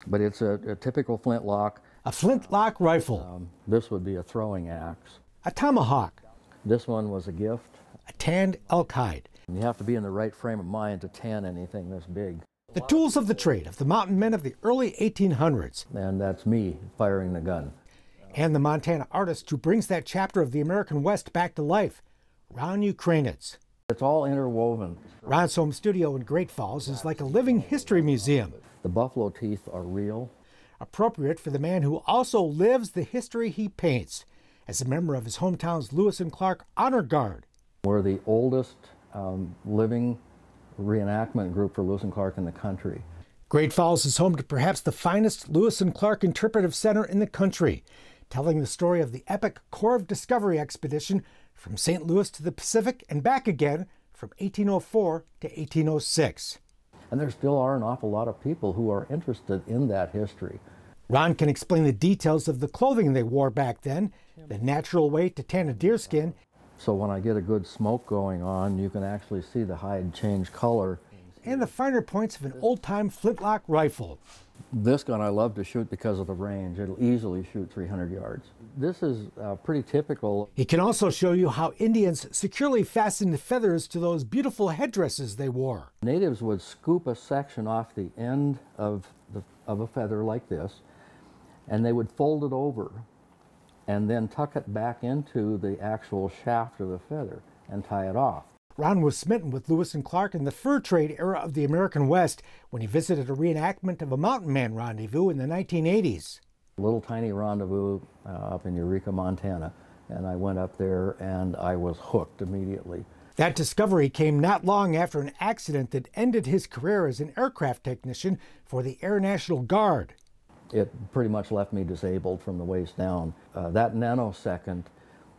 But it's a typical flintlock. A flintlock rifle. This would be a throwing axe. A tomahawk. This one was a gift. A tanned elk hide. You have to be in the right frame of mind to tan anything this big. The tools of the trade of the mountain men of the early 1800s. And that's me firing the gun. And the Montana artist who brings that chapter of the American West back to life, Art Ukrainetz. It's all interwoven. Ron's home studio in Great Falls is like a living history museum. The buffalo teeth are real. Appropriate for the man who also lives the history he paints as a member of his hometown's Lewis and Clark Honor Guard. We're the oldest living reenactment group for Lewis and Clark in the country. Great Falls is home to perhaps the finest Lewis and Clark interpretive center in the country, telling the story of the epic Corps of Discovery expedition from St. Louis to the Pacific and back again from 1804 to 1806. And there still are an awful lot of people who are interested in that history. Ron can explain the details of the clothing they wore back then, the natural way to tan a deerskin. So when I get a good smoke going on, you can actually see the hide change color. And the finer points of an old-time flintlock rifle. This gun I love to shoot because of the range. It'll easily shoot 300 yards. This is pretty typical. He can also show you how Indians securely fastened feathers to those beautiful headdresses they wore. Natives would scoop a section off the end of a feather like this, and they would fold it over and then tuck it back into the actual shaft of the feather and tie it off. Ron was smitten with Lewis and Clark in the fur trade era of the American West when he visited a reenactment of a mountain man rendezvous in the 1980s. A little tiny rendezvous up in Eureka, Montana, and I went up there and I was hooked immediately. That discovery came not long after an accident that ended his career as an aircraft technician for the Air National Guard. It pretty much left me disabled from the waist down. That nanosecond,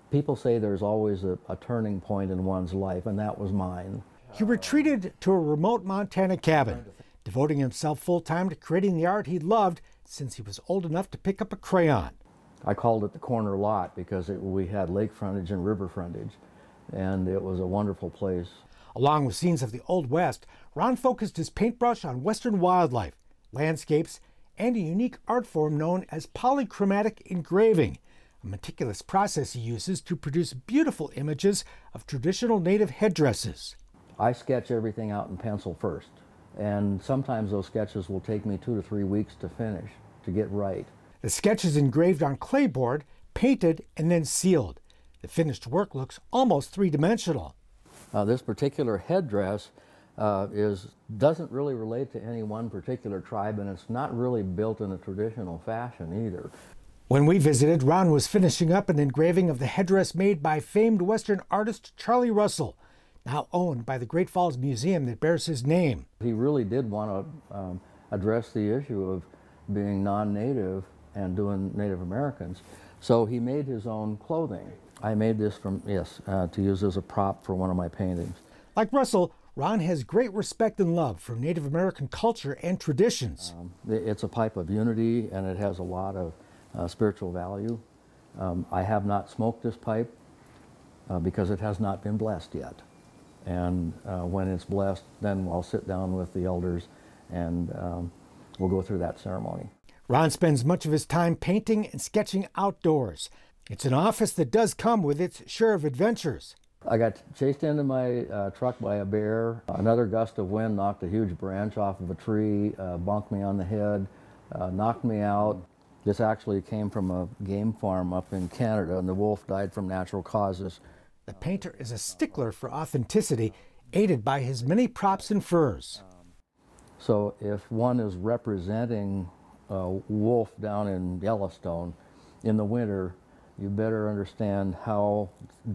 people say there's always a turning point in one's life, and that was mine. He retreated to a remote Montana cabin, devoting himself full-time to creating the art he loved since he was old enough to pick up a crayon. I called it the corner lot because we had lake frontage and river frontage, and it was a wonderful place. Along with scenes of the Old West, Ron focused his paintbrush on Western wildlife, landscapes, and a unique art form known as polychromatic engraving, a meticulous process he uses to produce beautiful images of traditional native headdresses. I sketch everything out in pencil first, and sometimes those sketches will take me 2 to 3 weeks to finish, to get right. The sketch is engraved on Claybord, painted, and then sealed. The finished work looks almost three-dimensional. This particular headdress doesn't really relate to any one particular tribe, and it's not really built in a traditional fashion either. When we visited, Ron was finishing up an engraving of the headdress made by famed Western artist Charlie Russell, now owned by the Great Falls Museum that bears his name. He really did want to address the issue of being non-native and doing Native Americans, so he made his own clothing. I made this to use as a prop for one of my paintings. Like Russell, Ron has great respect and love for Native American culture and traditions. It's a pipe of unity, and it has a lot of spiritual value. I have not smoked this pipe because it has not been blessed yet. And when it's blessed, then I'll sit down with the elders and we'll go through that ceremony. Ron spends much of his time painting and sketching outdoors. It's an office that does come with its share of adventures. I got chased into my truck by a bear. Another gust of wind knocked a huge branch off of a tree, bonked me on the head, knocked me out. This actually came from a game farm up in Canada, and the wolf died from natural causes. The painter is a stickler for authenticity, aided by his many props and furs. So if one is representing a wolf down in Yellowstone in the winter, you better understand how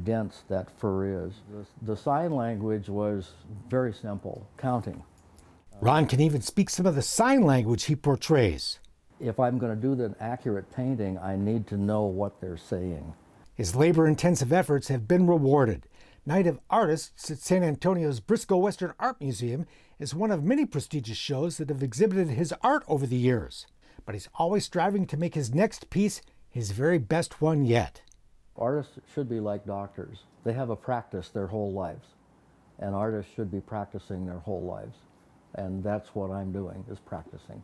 dense that fur is. The sign language was very simple, counting. Ron can even speak some of the sign language he portrays. If I'm going to do the accurate painting, I need to know what they're saying. His labor-intensive efforts have been rewarded. Night of Artists at San Antonio's Briscoe Western Art Museum is one of many prestigious shows that have exhibited his art over the years. But he's always striving to make his next piece his very best one yet. Artists should be like doctors. They have a practice their whole lives. And artists should be practicing their whole lives. And that's what I'm doing, is practicing.